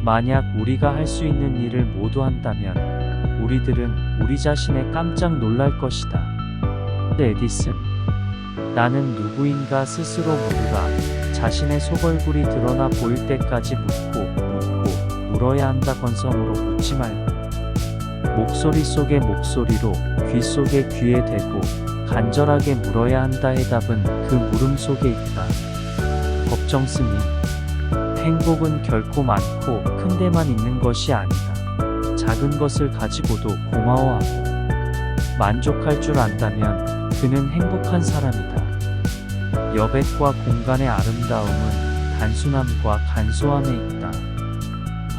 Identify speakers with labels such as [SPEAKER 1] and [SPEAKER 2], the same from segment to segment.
[SPEAKER 1] 만약 우리가 할 수 있는 일을 모두 한다면 우리들은 우리 자신에 깜짝 놀랄 것이다. 에디슨. 나는 누구인가 스스로 물으라. 자신의 속얼굴이 드러나 보일 때까지 묻고 물어야 한다. 건성으로 묻지 말고 목소리 속에 목소리로 귀 속에 귀에 대고 간절하게 물어야 한다. 해답은 그 물음 속에 있다. 법정스님. 행복은 결코 많고 큰 데만 있는 것이 아니다. 작은 것을 가지고도 고마워하고 만족할 줄 안다면 그는 행복한 사람이다. 여백과 공간의 아름다움은 단순함과 간소함에 있다.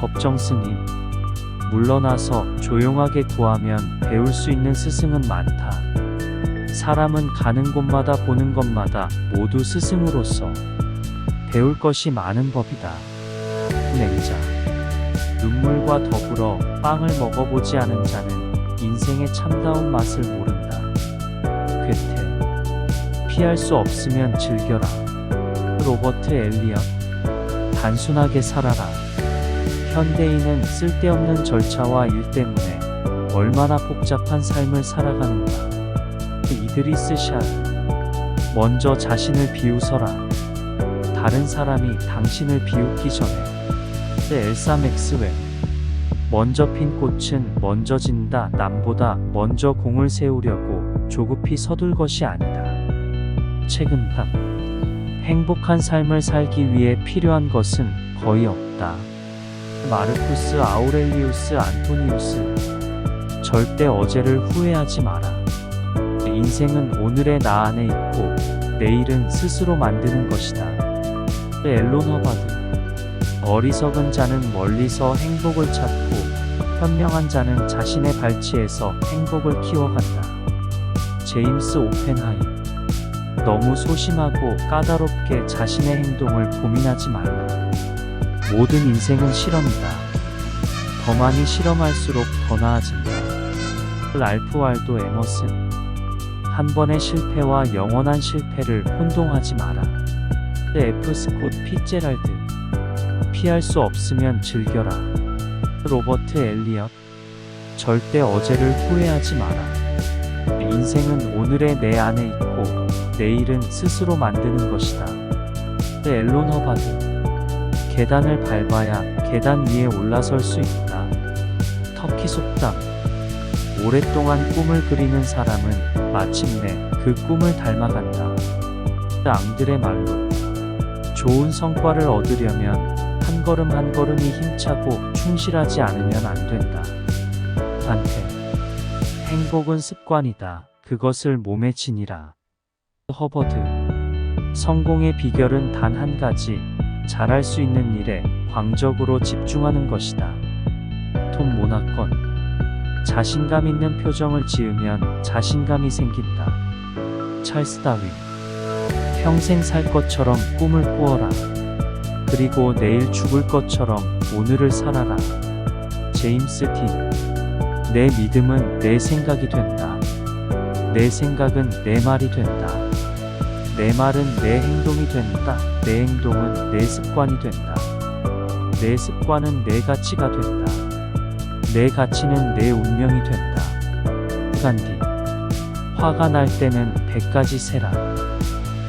[SPEAKER 1] 법정스님. 물러나서 조용하게 구하면 배울 수 있는 스승은 많다. 사람은 가는 곳마다 보는 것마다 모두 스승으로서 배울 것이 많은 법이다. 냉자. 눈물과 더불어 빵을 먹어보지 않은 자는 인생의 참다운 맛을 모른다. 괴테. 피할 수 없으면 즐겨라. 로버트 엘리엇. 단순하게 살아라. 현대인은 쓸데없는 절차와 일 때문에 얼마나 복잡한 삶을 살아가는가. 이드리스 샤. 먼저 자신을 비웃어라. 다른 사람이 당신을 비웃기 전에. 엘사 맥스웰. 먼저 핀 꽃은 먼저 진다. 남보다 먼저 공을 세우려고 조급히 서둘 것이 아니다. 책임감. 행복한 삶을 살기 위해 필요한 것은 거의 없다. 마르쿠스 아우렐리우스 안토니우스. 절대 어제를 후회하지 마라. 인생은 오늘의 나 안에 있고 내일은 스스로 만드는 것이다. 앨런 허바드. 어리석은 자는 멀리서 행복을 찾고 현명한 자는 자신의 발치에서 행복을 키워간다. 제임스 오펜하임. 너무 소심하고 까다롭게 자신의 행동을 고민하지 말라. 모든 인생은 실험이다. 더 많이 실험할수록 더 나아진다. 랄프 waldo 에머슨. 한 번의 실패와 영원한 실패를 혼동하지 마라. F 스콧 피제랄드. 피할 수 없으면 즐겨라. 로버트 엘리엇. 절대 어제를 후회하지 마라. 인생은 오늘의 내 안에 있고 내일은 스스로 만드는 것이다. 앨런 허바드. 계단을 밟아야 계단 위에 올라설 수 있다. 터키 속담. 오랫동안 꿈을 그리는 사람은 마침내 그 꿈을 닮아간다. 앙드레 말로. 좋은 성과를 얻으려면 한 걸음 한 걸음이 힘차고 충실하지 않으면 안 된다. 단테. 행복은 습관이다. 그것을 몸에 지니라. 허버드. 성공의 비결은 단 한 가지. 잘할 수 있는 일에 광적으로 집중하는 것이다. 톰 모나건. 자신감 있는 표정을 지으면 자신감이 생긴다. 찰스 다윈. 평생 살 것처럼 꿈을 꾸어라. 그리고 내일 죽을 것처럼 오늘을 살아라. 제임스 딘. 내 믿음은 내 생각이 된다. 내 생각은 내 말이 된다. 내 말은 내 행동이 된다. 내 행동은 내 습관이 된다. 내 습관은 내 가치가 된다. 내 가치는 내 운명이 된다. 간디. 화가 날 때는 100가지 세라.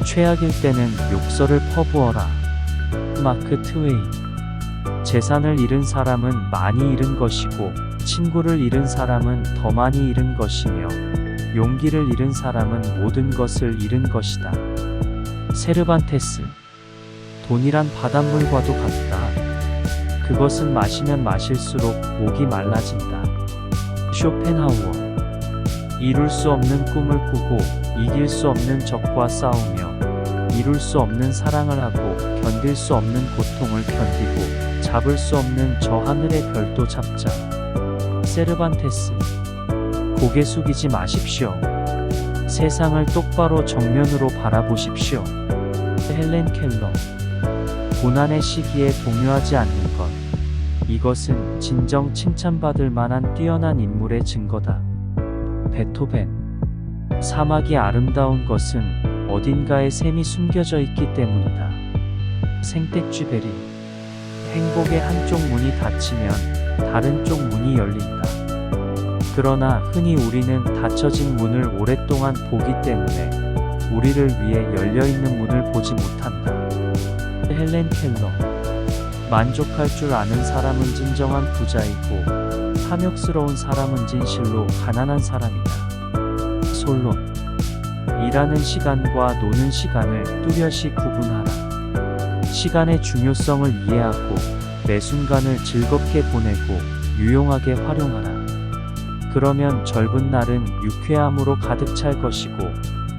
[SPEAKER 1] 최악일 때는 욕설을 퍼부어라. 마크 트웨인. 재산을 잃은 사람은 많이 잃은 것이고 친구를 잃은 사람은 더 많이 잃은 것이며 용기를 잃은 사람은 모든 것을 잃은 것이다. 세르반테스. 돈이란 바닷물과도 같다. 그것은 마시면 마실수록 목이 말라진다. 쇼펜하우어. 이룰 수 없는 꿈을 꾸고 이길 수 없는 적과 싸우며 이룰 수 없는 사랑을 하고 견딜 수 없는 고통을 견디고 잡을 수 없는 저 하늘의 별도 잡자. 세르반테스. 고개 숙이지 마십시오. 세상을 똑바로 정면으로 바라보십시오. 헬렌 켈러. 고난의 시기에 동요하지 않는 것. 이것은 진정 칭찬받을 만한 뛰어난 인물의 증거다. 베토벤. 사막이 아름다운 것은 어딘가에 샘이 숨겨져 있기 때문이다. 생텍쥐베리. 행복의 한쪽 문이 닫히면 다른 쪽 문이 열린다. 그러나 흔히 우리는 닫혀진 문을 오랫동안 보기 때문에 우리를 위해 열려있는 문을 보지 못한다. 헬렌 켈러. 만족할 줄 아는 사람은 진정한 부자이고 탐욕스러운 사람은 진실로 가난한 사람이다. 솔론. 일하는 시간과 노는 시간을 뚜렷이 구분하라. 시간의 중요성을 이해하고 매 순간을 즐겁게 보내고 유용하게 활용하라. 그러면 젊은 날은 유쾌함으로 가득 찰 것이고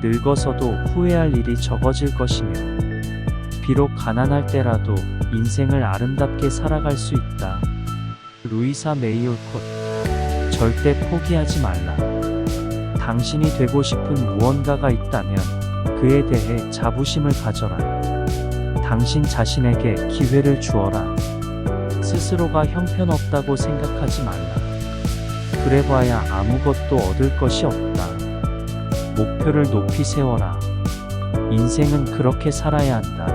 [SPEAKER 1] 늙어서도 후회할 일이 적어질 것이며 비록 가난할 때라도 인생을 아름답게 살아갈 수 있다. 루이사 메이 올콧. 절대 포기하지 말라. 당신이 되고 싶은 무언가가 있다면 그에 대해 자부심을 가져라. 당신 자신에게 기회를 주어라. 스스로가 형편없다고 생각하지 말라. 그래봐야 아무것도 얻을 것이 없다. 목표를 높이 세워라. 인생은 그렇게 살아야 한다.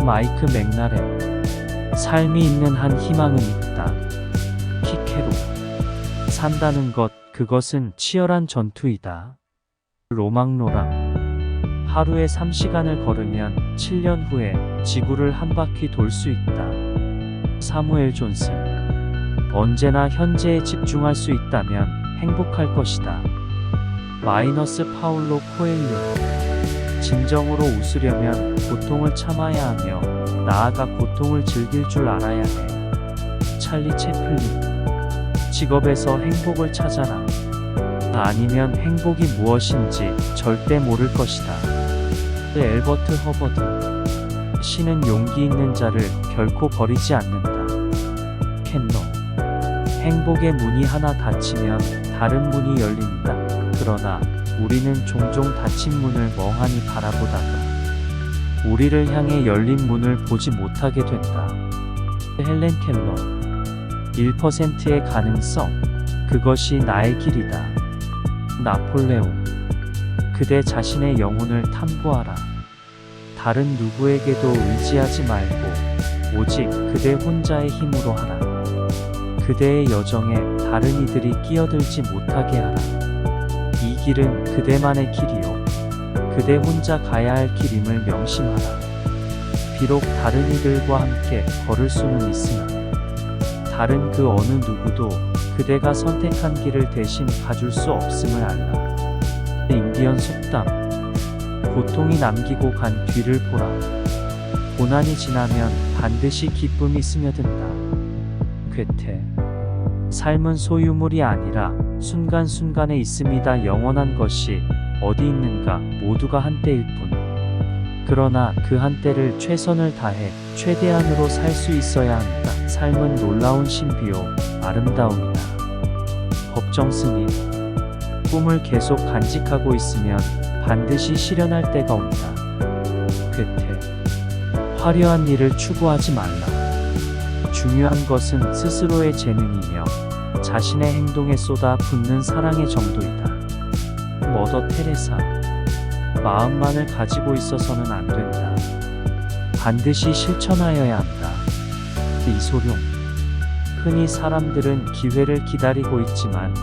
[SPEAKER 1] 마이크 맥나렌. 삶이 있는 한 희망은 있다. 키케로. 산다는 것, 그것은 치열한 전투이다. 로망로랑. 하루에 3시간을 걸으면 7년 후에 지구를 한 바퀴 돌 수 있다. 사무엘 존슨. 언제나 현재에 집중할 수 있다면 행복할 것이다. 마이너스 파울로 코엘료. 진정으로 웃으려면 고통을 참아야 하며 나아가 고통을 즐길 줄 알아야 해. 찰리 채플린. 직업에서 행복을 찾아라. 아니면 행복이 무엇인지 절대 모를 것이다. 엘버트 허버드. 신은 용기 있는 자를 결코 버리지 않는다. 켄너. 행복의 문이 하나 닫히면 다른 문이 열린다. 그러나 우리는 종종 닫힌 문을 멍하니 바라보다가 우리를 향해 열린 문을 보지 못하게 된다. 헬렌 켈러. 1%의 가능성. 그것이 나의 길이다. 나폴레옹. 그대 자신의 영혼을 탐구하라. 다른 누구에게도 의지하지 말고 오직 그대 혼자의 힘으로 하라. 그대의 여정에 다른 이들이 끼어들지 못하게 하라. 이 길은 그대만의 길이요 그대 혼자 가야 할 길임을 명심하라. 비록 다른 이들과 함께 걸을 수는 있으나 다른 그 어느 누구도 그대가 선택한 길을 대신 가줄 수 없음을 알라. 인디언 속담. 고통이 남기고 간 뒤를 보라. 고난이 지나면 반드시 기쁨이 스며든다. 괴테. 삶은 소유물이 아니라 순간순간에 있습니다. 영원한 것이 어디 있는가. 모두가 한때일 뿐. 그러나 그 한때를 최선을 다해 최대한으로 살 수 있어야 한다. 삶은 놀라운 신비요 아름다움이다. 법정 스님. 꿈을 계속 간직하고 있으면 반드시 실현할 때가 온다. 괴테. 화려한 일을 추구하지 말라. 중요한 것은 스스로의 재능이며 자신의 행동에 쏟아 붓는 사랑의 정도이다. 머더 테레사. 마음만을 가지고 있어서는 안 된다. 반드시 실천하여야 한다. 이소룡. 흔히 사람들은 기회를 기다리고 있지만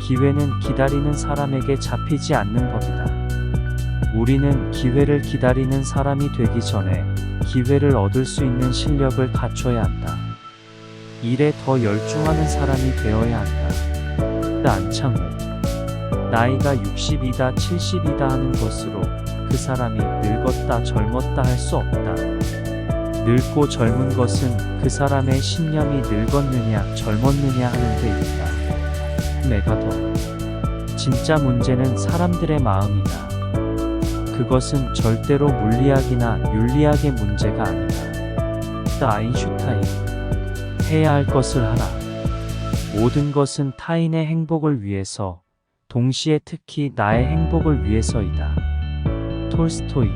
[SPEAKER 1] 기회는 기다리는 사람에게 잡히지 않는 법이다. 우리는 기회를 기다리는 사람이 되기 전에 기회를 얻을 수 있는 실력을 갖춰야 한다. 일에 더 열중하는 사람이 되어야 한다. 안창호. 나이가 60이다 70이다 하는 것으로 그 사람이 늙었다 젊었다 할 수 없다. 늙고 젊은 것은 그 사람의 신념이 늙었느냐 젊었느냐 하는 데 있다. 메가더. 진짜 문제는 사람들의 마음이다. 그것은 절대로 물리학이나 윤리학의 문제가 아니다. 아인슈타인. 해야 할 것을 하라. 모든 것은 타인의 행복을 위해서, 동시에 특히 나의 행복을 위해서이다. 톨스토이.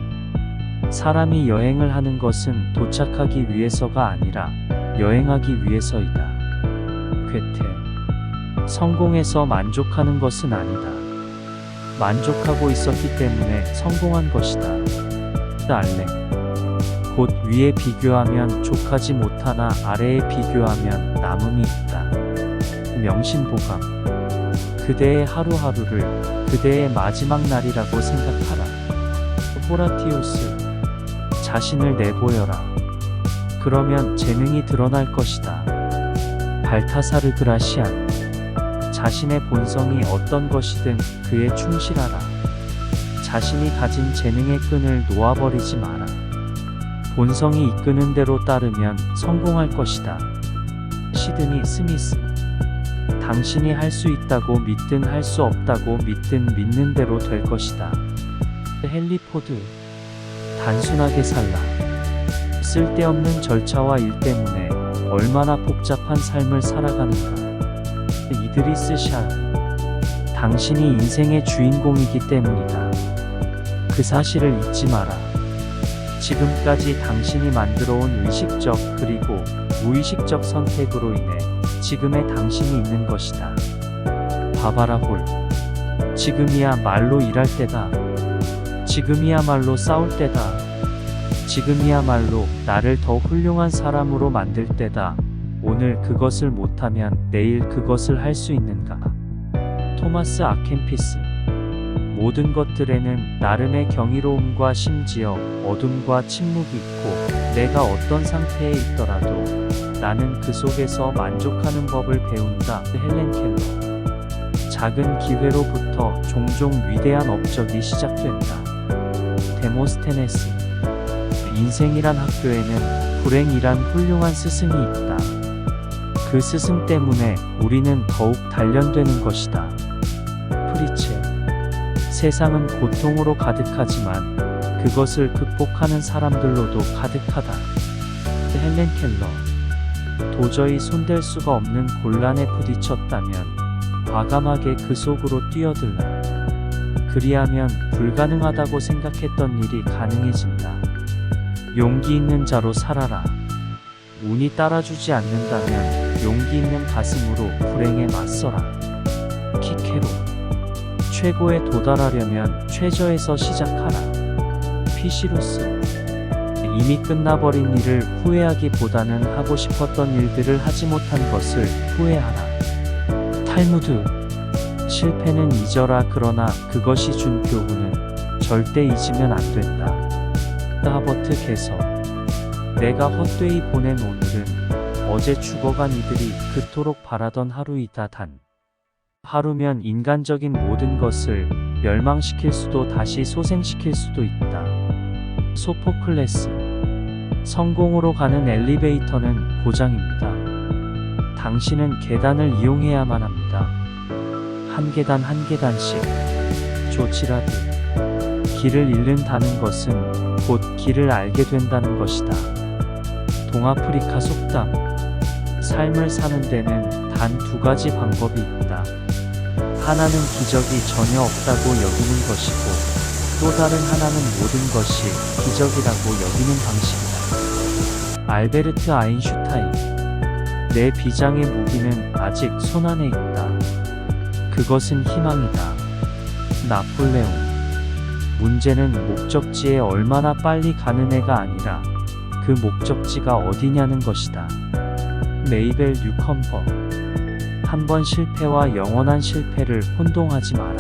[SPEAKER 1] 사람이 여행을 하는 것은 도착하기 위해서가 아니라 여행하기 위해서이다. 괴테. 성공해서 만족하는 것은 아니다. 만족하고 있었기 때문에 성공한 것이다. 알랭. 곧 위에 비교하면 족하지 못하나 아래에 비교하면 남음이 있다. 명심보감. 그대의 하루하루를 그대의 마지막 날이라고 생각하라. 호라티우스. 자신을 내보여라. 그러면 재능이 드러날 것이다. 발타사르 그라시안. 자신의 본성이 어떤 것이든 그에 충실하라. 자신이 가진 재능의 끈을 놓아버리지 마라. 본성이 이끄는 대로 따르면 성공할 것이다. 시드니 스미스. 당신이 할 수 있다고 믿든 할 수 없다고 믿든 믿는 대로 될 것이다. 헨리 포드. 단순하게 살라. 쓸데없는 절차와 일 때문에 얼마나 복잡한 삶을 살아가는가. 이드리스 샤. 당신이 인생의 주인공이기 때문이다. 그 사실을 잊지 마라. 지금까지 당신이 만들어온 의식적 그리고 무의식적 선택으로 인해 지금의 당신이 있는 것이다. 바바라 홀. 지금이야말로 일할 때다. 지금이야말로 싸울 때다. 지금이야말로 나를 더 훌륭한 사람으로 만들 때다. 오늘 그것을 못하면 내일 그것을 할 수 있는가? 토마스 아켄피스. 모든 것들에는 나름의 경이로움과 심지어 어둠과 침묵이 있고 내가 어떤 상태에 있더라도 나는 그 속에서 만족하는 법을 배운다. 헬렌 켈러. 작은 기회로부터 종종 위대한 업적이 시작된다. 데모스테네스. 인생이란 학교에는 불행이란 훌륭한 스승이 있다. 그 스승 때문에 우리는 더욱 단련되는 것이다. 프리체. 세상은 고통으로 가득하지만 그것을 극복하는 사람들로도 가득하다. 헬렌 켈러. 도저히 손댈 수가 없는 곤란에 부딪혔다면 과감하게 그 속으로 뛰어들라. 그리하면 불가능하다고 생각했던 일이 가능해진다. 용기 있는 자로 살아라. 운이 따라주지 않는다면 용기 있는 가슴으로 불행에 맞서라. 키케로. 최고에 도달하려면 최저에서 시작하라. 피시루스. 이미 끝나버린 일을 후회하기보다는 하고 싶었던 일들을 하지 못한 것을 후회하라. 탈무드. 실패는 잊어라. 그러나 그것이 준 교훈은 절대 잊으면 안 된다. 하버트 개서. 내가 헛되이 보낸 오늘은 어제 죽어간 이들이 그토록 바라던 하루이다. 단 하루면 인간적인 모든 것을 멸망시킬 수도 다시 소생시킬 수도 있다. 소포클레스. 성공으로 가는 엘리베이터는 고장입니다. 당신은 계단을 이용해야만 합니다. 한 계단 한 계단씩. 조치라드. 길을 잃는다는 것은 곧 길을 알게 된다는 것이다. 동아프리카 속담. 삶을 사는 데는 단 두 가지 방법이 있다. 하나는 기적이 전혀 없다고 여기는 것이고 또 다른 하나는 모든 것이 기적이라고 여기는 방식이다. 알베르트 아인슈타인. 내 비장의 무기는 아직 손안에 있다. 그것은 희망이다. 나폴레옹. 문제는 목적지에 얼마나 빨리 가는 애가 아니라 그 목적지가 어디냐는 것이다. 메이벨 뉴컴버. 한 번 실패와 영원한 실패를 혼동하지 마라.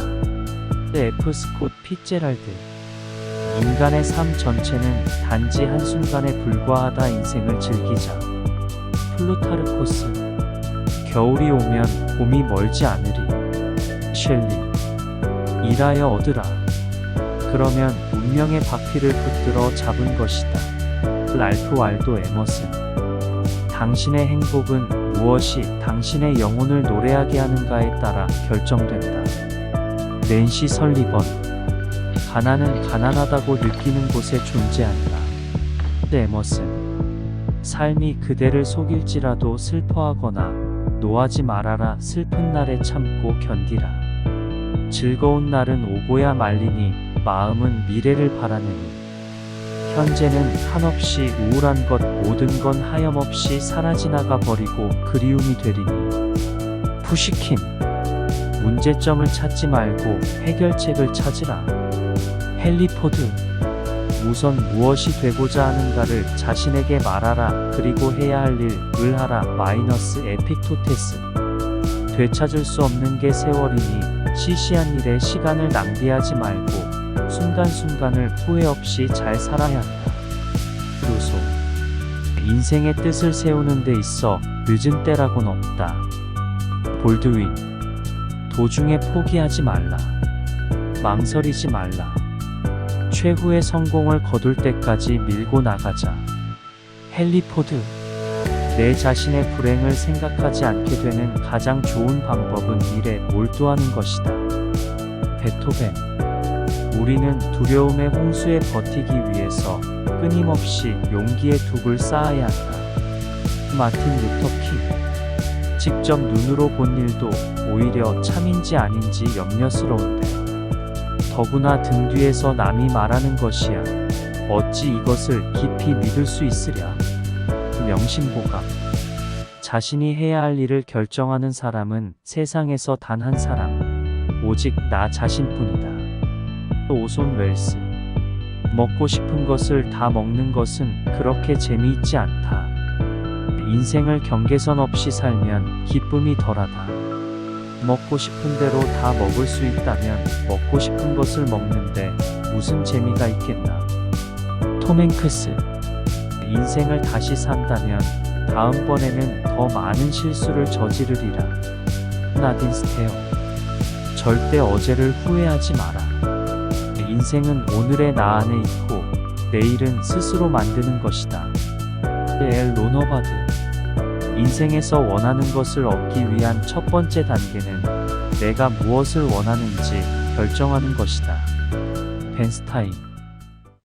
[SPEAKER 1] F. 스콧 피츠제랄드. 인간의 삶 전체는 단지 한순간에 불과하다. 인생을 즐기자. 플루타르코스. 겨울이 오면 봄이 멀지 않으리. 셸리. 일하여 얻으라. 그러면 운명의 바퀴를 붙들어 잡은 것이다. 랄프 waldo 에머슨. 당신의 행복은 무엇이 당신의 영혼을 노래하게 하는가에 따라 결정된다. 낸시 설리번. 가난은 가난하다고 느끼는 곳에 존재한다. 에머슨. 삶이 그대를 속일지라도 슬퍼하거나 노하지 말아라. 슬픈 날에 참고 견디라. 즐거운 날은 오고야 말리니 마음은 미래를 바라느니. 현재는 한없이 우울한 것 모든 건 하염없이 사라지나가 버리고 그리움이 되리니. 푸시킨. 문제점을 찾지 말고 해결책을 찾으라. 헨리 포드. 우선 무엇이 되고자 하는가를 자신에게 말하라. 그리고 해야 할 일을 하라. 에픽토테스. 되찾을 수 없는 게 세월이니 시시한 일에 시간을 낭비하지 말고 순간순간을 후회 없이 잘 살아야 한다. 루소. 인생의 뜻을 세우는 데 있어 늦은 때라곤 없다. 볼드윈. 도중에 포기하지 말라. 망설이지 말라. 최후의 성공을 거둘 때까지 밀고 나가자. 헨리 포드. 내 자신의 불행을 생각하지 않게 되는 가장 좋은 방법은 일에 몰두하는 것이다. 베토벤. 우리는 두려움의 홍수에 버티기 위해서 끊임없이 용기의 둑을 쌓아야 한다. 마틴 루터 킹. 직접 눈으로 본 일도 오히려 참인지 아닌지 염려스러운데 더구나 등 뒤에서 남이 말하는 것이야. 어찌 이것을 깊이 믿을 수 있으랴. 명심보감. 자신이 해야 할 일을 결정하는 사람은 세상에서 단 한 사람, 오직 나 자신뿐이다. 오손 웰스. 먹고 싶은 것을 다 먹는 것은 그렇게 재미있지 않다. 인생을 경계선 없이 살면 기쁨이 덜하다. 먹고 싶은 대로 다 먹을 수 있다면 먹고 싶은 것을 먹는데 무슨 재미가 있겠나. 톰 행크스. 인생을 다시 산다면 다음번에는 더 많은 실수를 저지르리라. 나딘 스테어. 절대 어제를 후회하지 마라. 인생은 오늘의 나 안에 있고 내일은 스스로 만드는 것이다. 엘 로너바드. 인생에서 원하는 것을 얻기 위한 첫 번째 단계는 내가 무엇을 원하는지 결정하는 것이다. 벤 스타인.